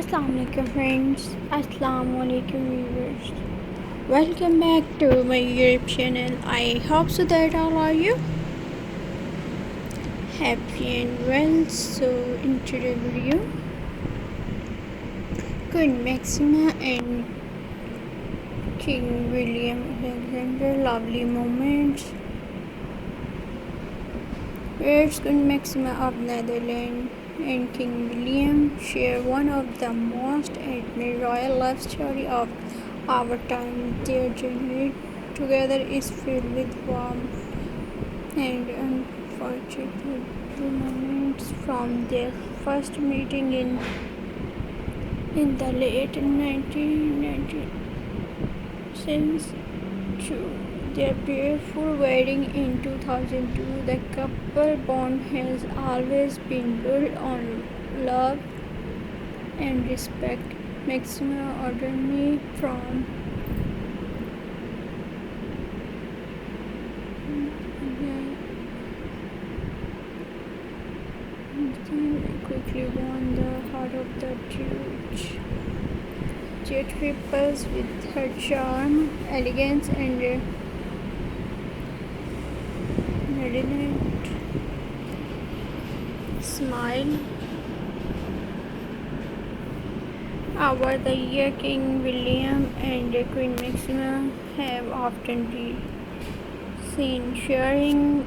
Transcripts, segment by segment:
Assalamualaikum friends, Assalamualaikum viewers. Welcome back to my YouTube channel. I hope so that all are you happy and well. So in today's video, Queen Maxima and King William Alexander lovely moments. Whereas Queen Maxima of Netherland and King William share one of the most admired royal love story of our time. Their journey together is filled with warmth and unforgettable moments from their first meeting in the late 1990s to their beautiful wedding in 2002. The couple bond has always been built on love and respect. Maxima ordered me from quickly won the heart of the judge. Jet ripples with her charm, elegance, and radiant smile. Over the year, King William and Queen Maxima have often been seen sharing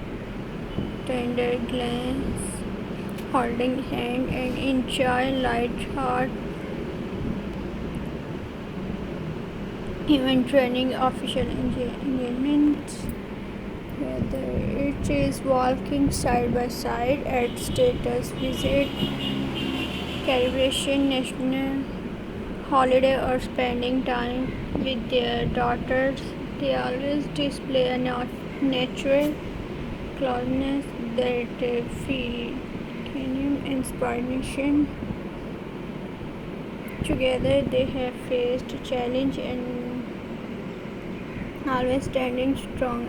tender glance, holding hand, and enjoy light-hearted event running official engagements. Whether it is walking side by side at status visit, celebration, national holiday, or spending time with their daughters, they always display a natural closeness that feel genuine inspiration. Together, they have faced challenge and always standing strong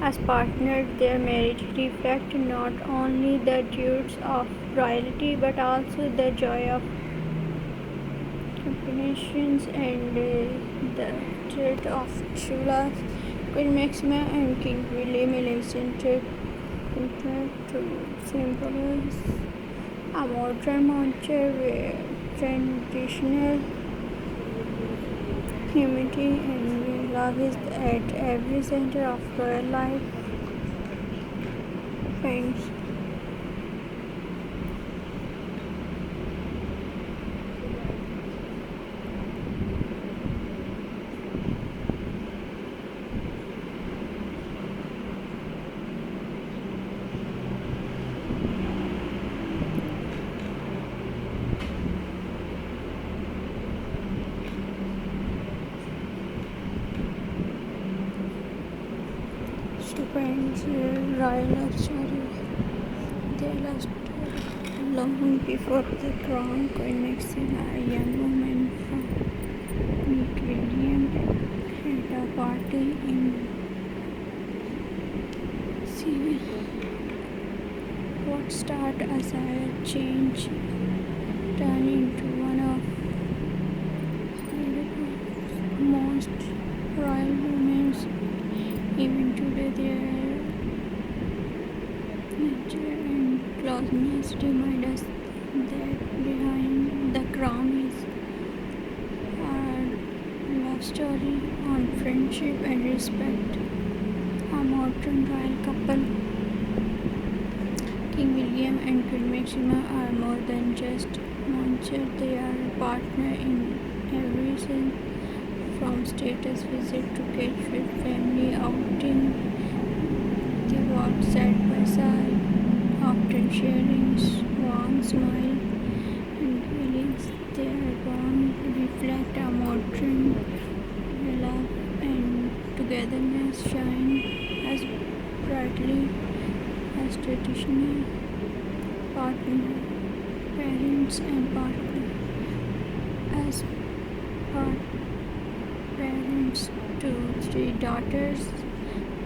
as partners. Their marriage reflects not only the duties of royalty but also the joy of combinations and the threat of true love. Queen Maxima and King William Alexander to symbolize a modern monarchy where traditional humility and love is at every center of royal life. Friends, royal love story. They last long before the crown. Queen Maxima, a young woman from Netherland, had a party in Civil. What started as a change turned into one of the most royal moments. Even today, their nature and closeness remind us that behind the crown is a love story on friendship and respect. A modern royal couple, King William and Queen Maxima, are more than just monarchs. They are a partner in every sense, from status visit to casual family outing. They walk side by side, often sharing warm smile and feelings. Their bond reflect a modern love and togetherness shine as brightly as traditional partner, parents and partner as part parents to three daughters.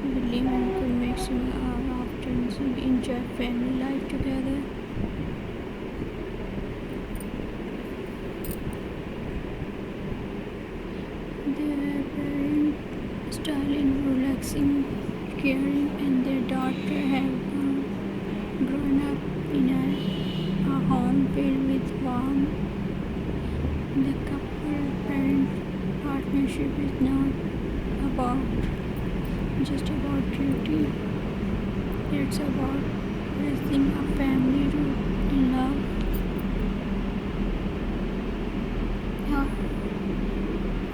William and Queen Maxima are often seen enjoy family life together. styling, relaxing, caring, and their daughter have grown up in a home filled with warmth. The couple-parent partnership is not just about duty. It's about raising a family rooted in love.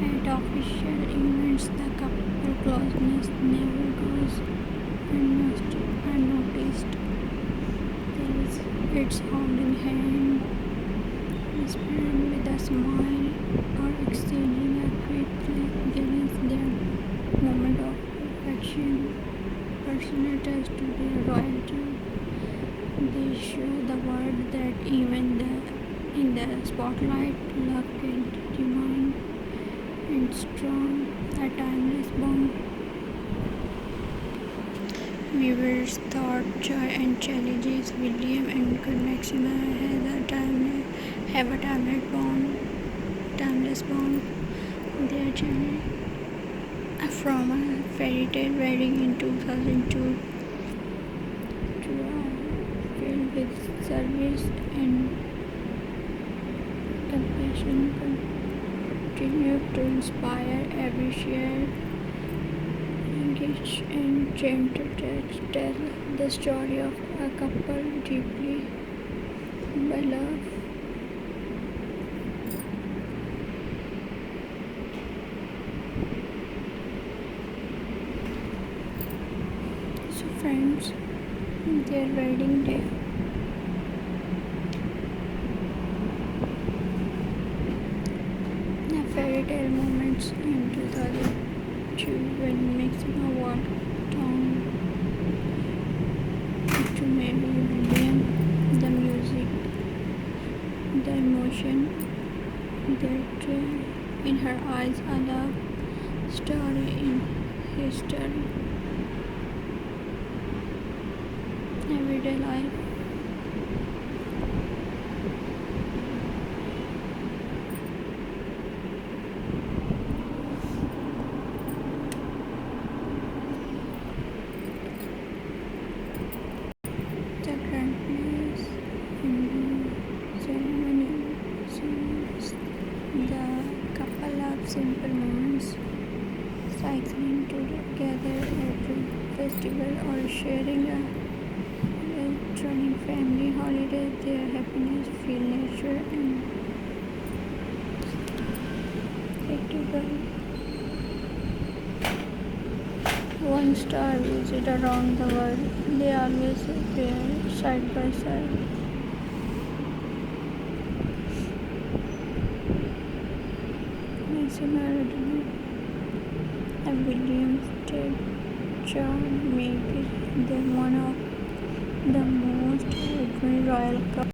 At official events, the couple closeness never goes unnoticed. It's holding hands, whispering with a smile, or exchanging a quick glance. Their moment of affection, personal touch to their royalty. They show the world that even in the spotlight, love can remain and strong, a timeless bond. Viewers thought joy and challenges. William and Maxima have a timeless bond. Their journey from a fairy tale wedding in 2002 to a filled with service and compassion continue to inspire every share, engage, and gentle touch. Tell the story of a couple deeply beloved. So, friends, their wedding day. The fairy tale moments in 2002 when Maxima walked down to marry William. The music, the emotion, that in her eyes, a love story in history. Everyday life. The grandness in the ceremony scenes. The couple loves simple moments, cycling together at a festival or sharing a returning family holiday. Their happiness feel natural and practical. One star visit around the world. They always appear side by side. Maxima and William's child make them one of the most admired royal couples.